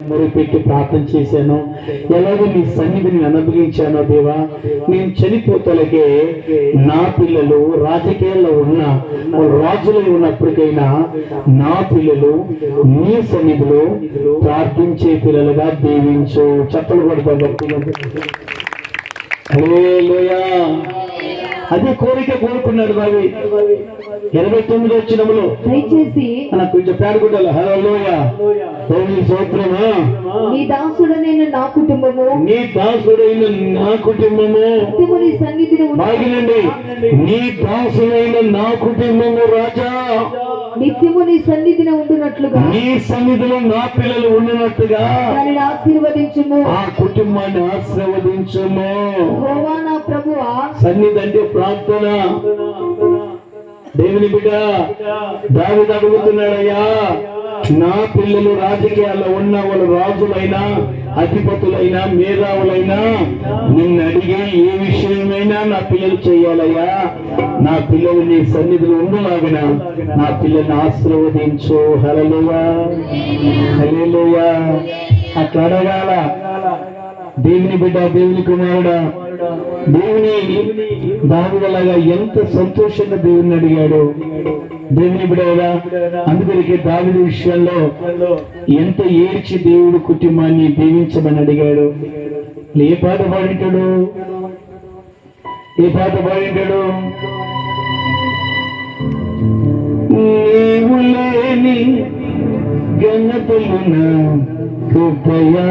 మొరుపెట్టి ప్రార్థన చేశాను, ఎలాగో నీ సన్నిధిని అనుభవించానో దేవా. నేను చనిపోతలకే నా పిల్లలు రాజకీయాల్లో ఉన్న రాజులై ఉన్నప్పటికైనా నా పిల్లలు నీ సన్నిధిలో ప్రార్థించే పిల్లలుగా దీవించు. చప్పలు పడతాను. హల్లెలూయా. అదే కోరిక కోరుకున్నాడు బావి. 29 వచ్చినములో దయచేసి కొంచెం పేడుకుంటారు. హల్లెలూయా. స్తోత్రమా. నీ దాసుడైన నా కుటుంబము, నీ దాసుడైన నా కుటుంబము నీ సన్నిధిని బాగినండి. నీ దాసుడైన నా కుటుంబము రాజా నిత్యము నీ సన్నిధిని ఉండునట్లుగా, నీ సన్నిధిలో నా పిల్లలు ఉండునట్లుగా దానిని ఆశీర్వదించుము. ఆ కుటుంబాన్ని ఆశీర్వదించుము. యెహోవా నా ప్రభువా. సన్నిధి అంటే ప్రార్థన. దేవుని బిడ్డ దావీదు అడుగుతున్నాడయ్యా, నా పిల్లలు రాజకీయాల్లో ఉన్న వాళ్ళు రాజులైనా అధిపతులైనా మేధావులైనా నిన్ను అడిగే ఏ విషయమైనా నా పిల్లలు చేయాలయ్యా. నా పిల్లలు నీ సన్నిధిలో ఉండలాగిన నా పిల్లల్ని ఆశీర్వదించు. హల్లెలూయా. హల్లెలూయా. అట్లా అడగాల. దేవుని బిడ్డ, దేవుని కుమారుడా, దేవుని దావీదులాగా ఎంత సంతోషంగా దేవుని అడిగాడు. దేవుని బిడ్డగా అందుకే దావీదు విషయంలో ఎంత ఏడ్చి దేవుడు కుటుంబాన్ని దీవించమని అడిగాడు. ఏ పాట పాడింటాడు? ఏ పాట పాడింటాడు? నీవు లేని గణపలున కృపయా.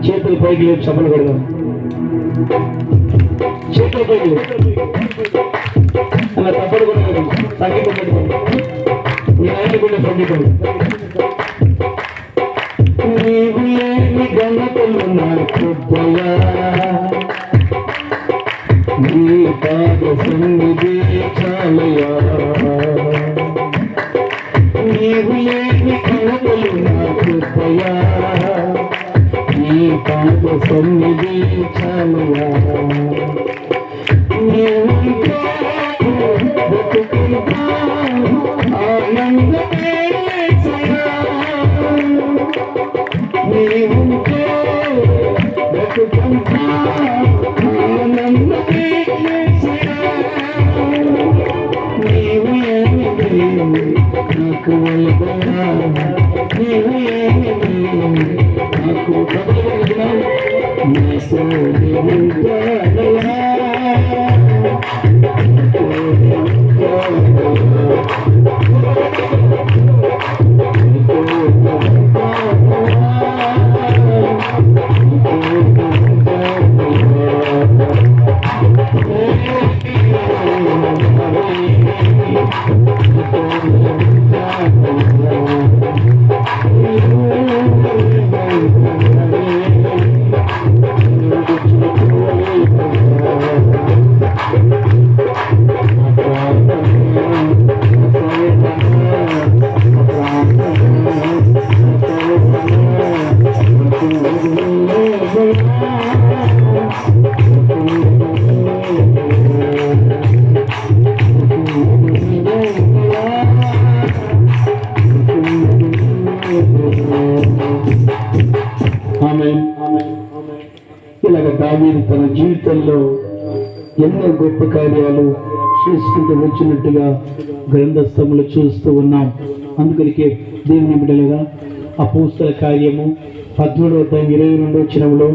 చేతులు పైకి లేపు, చప్పలు కొడదాం. చేతులు పైకి అలా తప్పడు కొట్టడం. సంగీతం పెట్టుకోండి. మీ నాయన కూడా సంగీతం. నీవు లేని గణపలు నా కృపయా, నీ పాద సన్నిధి చాలయా. నీవు లేని గణపలు నా కృపయా, నీ పాద సన్నిధి చాలయా. ఆనందమే నీవుంటే బతుకంతా ఆనందమే. నీవు ఏమిటి నాకు వలపడా, నీవు ఏమిటి నాకు కబలినా, నీతో ఉంటానయా. ఇలాగ దావీదు తన జీవితంలో ఎన్నో గొప్ప కార్యాలు చేసుకుంటూ వచ్చినట్టుగా గ్రంథస్థములు చూస్తూ ఉన్నాం. అందుకనికే దేవుని బిడ్డలుగా అపోస్తల కార్యము 13:22 వచనంలో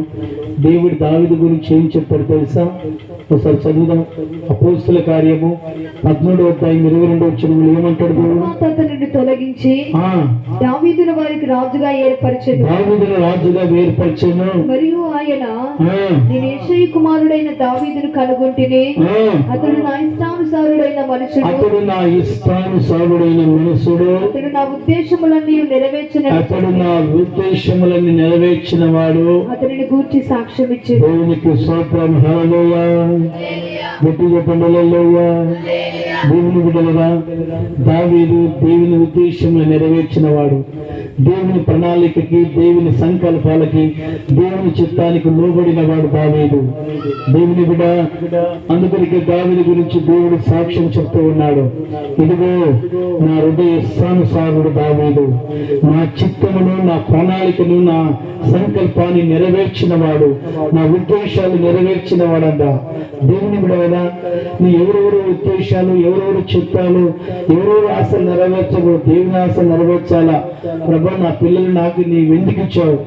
దేవుడు దావీదు గురించి ఏం చెప్పాడు తెలుసా? ఒకసారి చదువుదాం. అపోస్తల కార్యము 13:22 వచనంలో ఏమంటాడు దేవుడు? అతనిని తొలగించి దావీదును వారికి రాజుగా ఏర్పరిచెను. దావీదును రాజుగా ఏర్పరిచెను. మరియు ఆయన, నేను యేషయి కుమారుడైన దావీదును కనుగొంటిని, అతడు నా ఇష్టానుసారుడైన మనుషుడు, అతడు నా ఇష్టానుసారుడైన మనుషుడు, అతడు నా ఉద్దేశములన్నీ నెరవేర్చిన, అతడు నా ఉద్దేశములన్నీ నెరవేర్చిన వాడు, అతనిని గూర్చి సాక్ష్యం ఇచ్చి. దేవునికి స్తోత్రం. హల్లెలూయా. గట్టి చెప్పండి. హల్లెలూయా. దేవుని బిడ్డలుగా దావీదు దేవుని ఉద్దేశంలో నెరవేర్చిన వాడు, దేవుని ప్రణాళికకి, దేవుని సంకల్పాలకి, దేవుని చిత్తానికి లోబడిన వాడు దావీదు. దేవుని బిడ్డ, అందుకరికి దావీదు గురించి దేవుడు సాక్ష్యం చెప్తూ ఉన్నాడు. ఇదిగో నా హృదయానుసారుడు దావీదు, నా చిత్తమును, నా ప్రణాళికను, నా సంకల్పాన్ని నెరవేర్చిన వాడు, నా ఉద్దేశాలు నెరవేర్చిన వాడంట. దేవుని బిడ్డ, నీ ఎవరెవరు ఉద్దేశాలు, ఎవరెవరు చిత్తాలు, ఎవరెవరు ఆశలు నెరవేర్చవు, దేవుని ఆశ నెరవేర్చాలా. ప్రభా, నా పిల్లలు నాకు నీవు ఎందుకు ఇచ్చావు,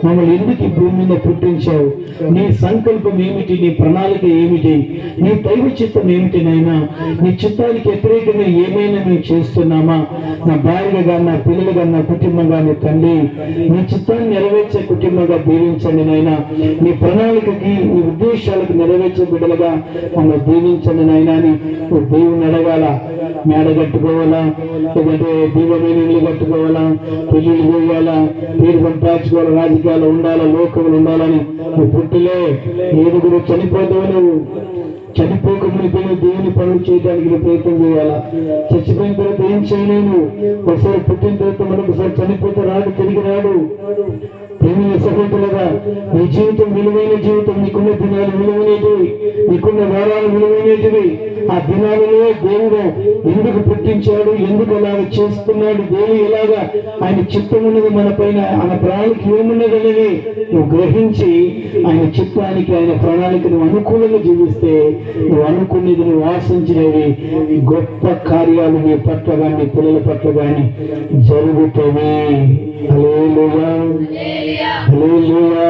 మమ్మల్ని ఎందుకు ఈ భూమి మీద పుట్టించావు, నీ సంకల్పం ఏమిటి, నీ ప్రణాళిక ఏమిటి, నీ దైవ చిత్తం ఏమిటి నైనా, నీ చిత్తానికి వ్యతిరేకంగా ఏమైనా మేము చేస్తున్నామా, నా భార్యగా కానీ, నా పిల్లలు కానీ, నా కుటుంబం కానీ, తండ్రి నీ చిత్తాన్ని నెరవేర్చే కుటుంబంగా దీవించండి నైనా, నీ ప్రణాళికకి, నీ ఉద్దేశాలకు నెరవేర్చే బిడ్డలుగా మమ్మల్ని దీవించండి నైనా అని దేవుని అడగాల. మేడ కట్టుకోవాలా, లేదంటే దీవమైన ఇల్లు కట్టుకోవాలా, పెళ్లిళ్ళు పోయాలా, పేరు సంపాదించుకోవాలా, రాజకీయాలు ఉండాలా, లోకములు ఉండాలని నువ్వు పుట్టిలే. ఏడుగురు చనిపోతావు, నువ్వు చనిపోకమునిపై దేవుని పనులు చేయడానికి నువ్వు ప్రయత్నం చేయాలా. చచ్చిపోయిన తర్వాత ఏం చేయలేను. ఒకసారి పుట్టిన తర్వాత మరొకసారి చనిపోతే రాడు, తిరిగి రాడు. ప్రేమ సహోదరులుగా, నీ జీవితం విలువైన జీవితం, నీకున్న దినాలు విలువైనవి, నీకున్న వారాలు విలువైనవి. ఆ దినాలలో దేవుడు ఎందుకు పుట్టించాడు, ఎందుకు అలాగ చేస్తున్నాడు, దేవుడు ఎలాగా ఆయన చిత్తం ఉన్నది మన పైన, ఆయన ప్రణాళిక ఏమున్నదనేది నువ్వు గ్రహించి ఆయన చిత్తానికి, ఆయన ప్రణాళిక నువ్వు అనుకూలంగా జీవిస్తే, నువ్వు అనుకునేది, నువ్వు ఆశించినవి గొప్ప కార్యాలు నీ పట్ల కానీ, నీ పిల్లల పట్ల కానీ జరుగుతాయి. హల్లెలూయా, హల్లెలూయా.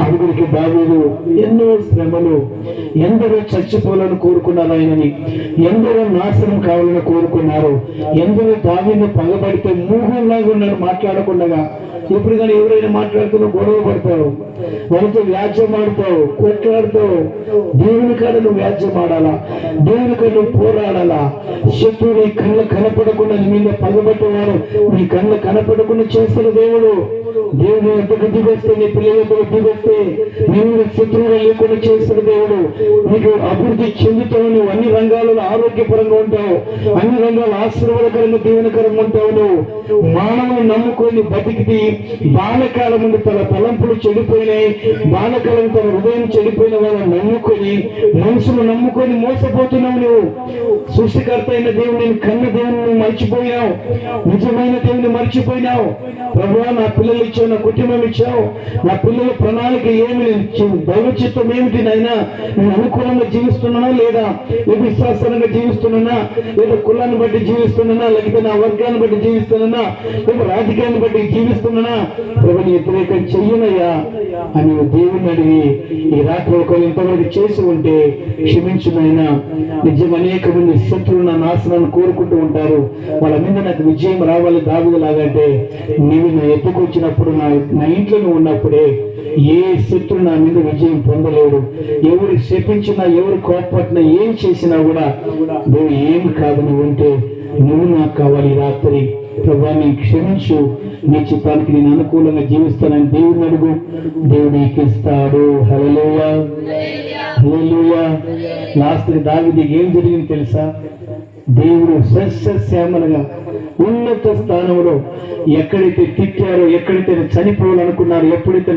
అందుకు దావీదు ఎన్నో శ్రమలు, ఎందరో చచ్చిపోవాలని కోరుకున్నారు ఆయనని, ఎందరో నాశనం కావాలని కోరుకున్నారు, ఎందరో దావీదుని పగబడితే మూహంలాగా ఉన్నాడు మాట్లాడకుండా. ఇప్పుడు కానీ ఎవరైనా మాట్లాడుతున్నా గొడవ పడతావు, వాళ్ళతో వ్యాజ్యం ఆడతావు, కొట్లాడుతావు. దేవుని కాడ నువ్వు వ్యాజ్యం ఆడాలా, దేవుని కాడ నువ్వు పోరాడాలా. శత్రువు నీ కళ్ళ కనపడకుండా నీ మీద పగబట్టేవారు నీ కళ్ళ కనపడకుండా చేస్తున్న దేవుడు. దేవుని ఎంతకు దిగొస్తే, నీ పిల్లల ఎంతకు దిగొస్తే నీ మీద శత్రువులు లేకుండా చేస్తున్న దేవుడు. నీకు అభివృద్ధి చెందుతావు, నువ్వు అన్ని రంగాలలో ఆరోగ్యపరంగా ఉంటావు, అన్ని రంగాలు ఆశీర్వాదకరంగా, దీవెనకరంగా ఉంటావు. నువ్వు మానవుని నమ్ముకొని బతికితే బాలకాలం ముందు తన తలంపులు చెడిపోయినాయి, బాలకాలం తన హృదయం చెడిపోయిన వాళ్ళని నమ్ముకొని, మనసును నమ్ముకొని మోసపోతున్నావు. నువ్వు సృష్టికర్త అయిన దేవుని, కన్న దేవుని మర్చిపోయావు, నిజమైన దేవుని మర్చిపోయినావు. ప్రభువా, నా పిల్లలు ఇచ్చావు, నా కుటుంబం ఇచ్చావు, నా పిల్లల ప్రణాళిక ఏమి, దైవ చిత్తం ఏమిటి నైనా, నేను అనుకూలంగా జీవిస్తున్నానా లేదా, లేదా విశ్వాసంగా జీవిస్తున్నానా, లేదా కులాన్ని బట్టి జీవిస్తున్నానా, లేకపోతే నా వర్గాన్ని బట్టి జీవిస్తున్నానా, లేదా రాజకీయాన్ని బట్టి జీవిస్తున్నానా, ప్రభుని వ్యతిరేకం చెయ్యనయ్యా అని దేవుని అడిగి ఈ రాత్రి ఒకరు ఇంతవరకు చేసి ఉంటే క్షమించునైనా. నిజం అనేక మంది శత్రువులు నా నాశనాన్ని కోరుకుంటూ ఉంటారు, వాళ్ళ మీద నాకు విజయం రావాలి దావీదు లాగంటే, నీవు నా ఎత్తుకొచ్చినప్పుడు, నా ఇంట్లో నువ్వు ఉన్నప్పుడే ఏ శత్రు నా మీద విజయం పొందలేడు. ఎవరు శపించినా, ఎవరు కోపట్టినా, ఏం చేసినా కూడా నువ్వు ఏమి కాదు, నువ్వు ఉంటే నువ్వు నాకు కావాలి. రాత్రి ప్రభా, నీ క్షమించు, నీ చిత్తానికి నేను అనుకూలంగా జీవిస్తానని దేవుని అడుగు, దేవుడు నీకు ఇస్తాడు. హల్లెలూయా, హల్లెలూయా. లాస్ట్ దావీదుకి ఏం జరిగింది తెలుసా? దేవుడు సస్యశ్యామలుగా ఉన్నత స్థానంలో, ఎక్కడైతే తిట్టారో, ఎక్కడైతే చనిపోవాలనుకున్నారో, ఎప్పుడైతే